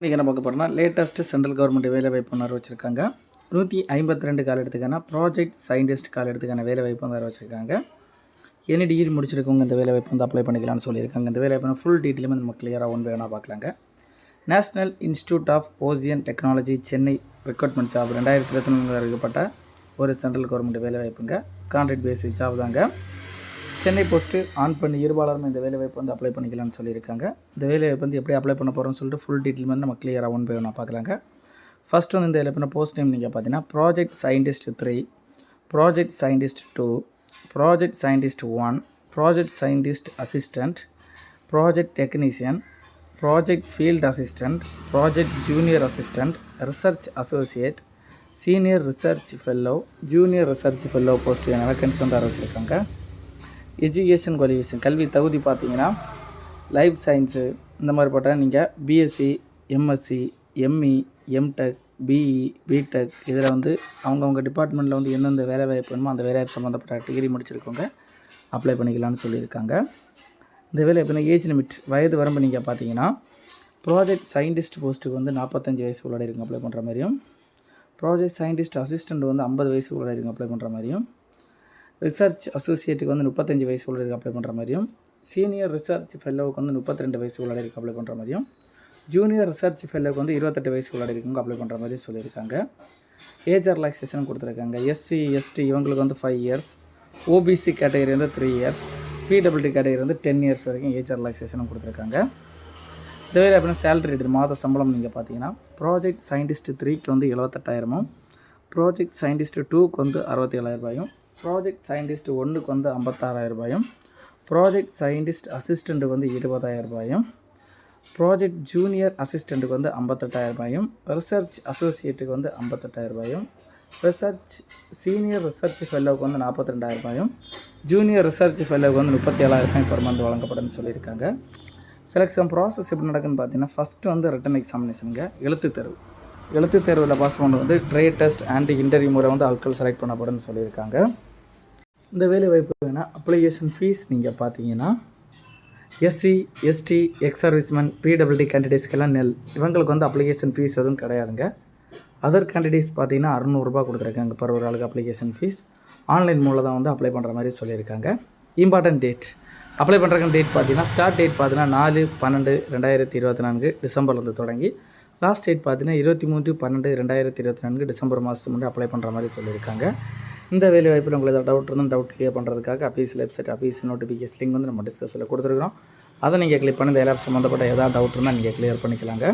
இன்றைக்கி என்ன பார்க்க போகிறோம்னா லேட்டஸ்ட்டு சென்ட்ரல் கவர்மெண்ட் வேலைவாய்ப்பு வச்சுருக்காங்க. 152 கால் எடுத்துக்கான ப்ராஜெக்ட் சயின்டிஸ்ட் கால் எடுத்துக்கான வேலைவாய்ப்பு வச்சுருக்காங்க. என்ன டிகிரி முடிச்சிருக்கவங்க இந்த வேலைவாய்ப்பு அப்ளை பண்ணிக்கலாம்னு சொல்லியிருக்காங்க. இந்த வேலைவாய்ப்பு ஃபுல் டீட்டெயிலுமே நம்ம கிளியராக வேணால் பார்க்கலாங்க. National institute of ocean technology Chennai recruitment job 2023 அறிவிக்கப்பட்ட ஒரு சென்ட்ரல் கவர்மெண்ட் வேலைவாய்ப்புங்க. கான்ட்ராக்ட் பேசிக் ஜாப் தாங்க. சென்னை போஸ்ட்டு ஆன் பண்ணி இருபாலரும் இந்த வேலைவாய்ப்பு அப்ளை பண்ணிக்கலாம்னு சொல்லியிருக்காங்க. இந்த வேலைவாய்ப்பு எப்படி அப்ளை பண்ண போகிறோம்னு சொல்லிட்டு ஃபுல் டீட்டெயில் நம்ம கிளியராக ஒன் பார்க்கலாங்க. ஃபஸ்ட்டு இந்த வேலைவாய்ப்பு போஸ்ட் நேம் நீங்கள் பார்த்தீங்கன்னா project scientist 3, project scientist 2, project scientist 1, project scientist assistant, project technician, project field assistant, project junior assistant, research associate, senior research fellow, junior research fellow post vacancy வச்சுருக்காங்க. Education qualification கல்வி தகுதி பார்த்தீங்கன்னா life science இந்த மாதிரி போட்டால் நீங்கள் BSc, MSc, ME, MTech, BE, BTech இதில் அவங்கவுங்க டிபார்ட்மெண்ட்டில் எந்தெந்த வேலைவாய்ப்பு வேணுமோ அந்த வேலைவாய்ப்பு சம்மந்தப்பட்ட டிகிரி முடிச்சிருக்கவங்க அப்ளை பண்ணிக்கலாம்னு சொல்லியிருக்காங்க. இந்த வேலைவாய்ப்பு ஏஜ் லிமிட் வயது வரம்பு நீங்கள் பார்த்தீங்கன்னா ப்ராஜெக்ட் சயின்டிஸ்ட் போஸ்ட்டுக்கு 45 வயசு உள்ளாடி இருக்குங்க அப்ளை பண்ணுற மாதிரியும், ப்ராஜெக்ட் சயின்டிஸ்ட் அசிஸ்டண்ட் 50 வயசு உள்ளாடி இருக்குங்க அப்ளை பண்ணுற மாதிரியும், ரிசர்ச் அசோசியேட்டுக்கு 35 வயசு உள்ளாடி அப்ளை பண்ணுற மாதிரியும், சீனியர் ரிசர்ச் ஃபெல்லோவுக்கு 32 வயசு உள்ளாடி இருக்கு அப்ளை பண்ணுற மாதிரியும், ஜூனியர் ரிசர்ச் ஃபெல்லோவுக்கு 28 வயசு உள்ளாடி இருக்குங்க அப்ளை பண்ணுற மாதிரி சொல்லியிருக்காங்க. ஏஜ் ரிலாக்ஸேஷன் கொடுத்துருக்காங்க. எஸ்சி, எஸ்டி இவங்களுக்கு 5 years, OBC category 3 years, PWD category 10 years வரைக்கும் ஏஜ் ரிலாக்ஸேஷனும் கொடுத்துருக்காங்க. இந்த வேலை அப்படின்னா சேலரி மாத சம்பளம் நீங்கள் பார்த்தீங்கன்னா ப்ராஜெக்ட் சயின்டிஸ்ட் 3க்கு 78,000, ப்ராஜெக்ட் சயின்டிஸ்ட் 2க்கு 67,000 ரூபாயும், ப்ராஜெக்ட் சயின்டிஸ்ட் 1க்கு 56,000 ரூபாயும், ப்ராஜெக்ட் சயின்டிஸ்ட் அசிஸ்டண்ட்டுக்கு 20,000 ரூபாயும், ப்ராஜெக்ட் ஜூனியர் அசிஸ்டண்ட்டுக்கு 58,000 ரூபாயும், ரிசர்ச் அசோசியேட்டுக்கு 58,000 ரூபாயும், ரிசர்ச் சீனியர் ரிசர்ச் ஃபெல்லோவுக்கு 42,000 ரூபாயும், ஜூனியர் ரிசர்ச் ஃபெல்லோவுக்கு 37,000 ரூபாய் பர் மந்த் வழங்கப்படும்னு சொல்லியிருக்காங்க. செலெக்ஷன் ப்ராசஸ் எப்படி நடக்குன்னு பார்த்தீங்கன்னா ஃபஸ்ட்டு ரிட்டன் எக்ஸாமினேஷனுங்க. எழுத்து தேர்வில் பாஸ் பண்ண ட்ரேட் டெஸ்ட் அண்ட் இன்டர்வியூ முறை ஆட்கள் செலக்ட் பண்ணப்படும்னு சொல்லியிருக்காங்க. இந்த வேலை வாய்ப்பு வேணால் அப்ளிகேஷன் ஃபீஸ் நீங்கள் பார்த்தீங்கன்னா SC, ST, ex serviceman, PWD கேண்டிடேட்ஸ்க்கெல்லாம் இவங்களுக்கு அப்ளிகேஷன் ஃபீஸ் எதுவும் கிடையாதுங்க. அதர் கேண்டிடேட்ஸ் பார்த்தீங்கன்னா 600 ரூபா கொடுத்துருக்காங்க பர் ஒரு ஆளுக்கு அப்ளிகேஷன் ஃபீஸ். ஆன்லைன் மூலம் தான் அப்ளை பண்ணுற மாதிரி சொல்லியிருக்காங்க. இம்பார்ட்டன்ட் டேட் அப்ளை பண்ணுறக்கு டேட் பார்த்தீங்கன்னா ஸ்டார்ட் டேட் பார்த்தீங்கன்னா 4/12/2024 டிசம்பர்லேருந்து தொடங்கி லாஸ்ட் டேட் பார்த்தீங்கன்னா 23/12/2024 டிசம்பர் மாதத்துக்கு முன்னாடி அப்ளை பண்ணுற மாதிரி சொல்லியிருக்காங்க. இந்த வேலை வாய்ப்பில் உங்களுக்கு ஏதாவது டவுட் இருந்தால் டவுட் கிளியர் பண்ணுறதுக்காக official website official notification link நம்ம டிஸ்கஷனில் கொடுத்துருக்குறோம். அதை நீங்கள் கிளிக் பண்ணி இந்த எல்லா சம்மந்தப்பட்ட ஏதாவது டவுட் இருந்தால் நீங்கள் கிளியர் பண்ணிக்கலாங்க.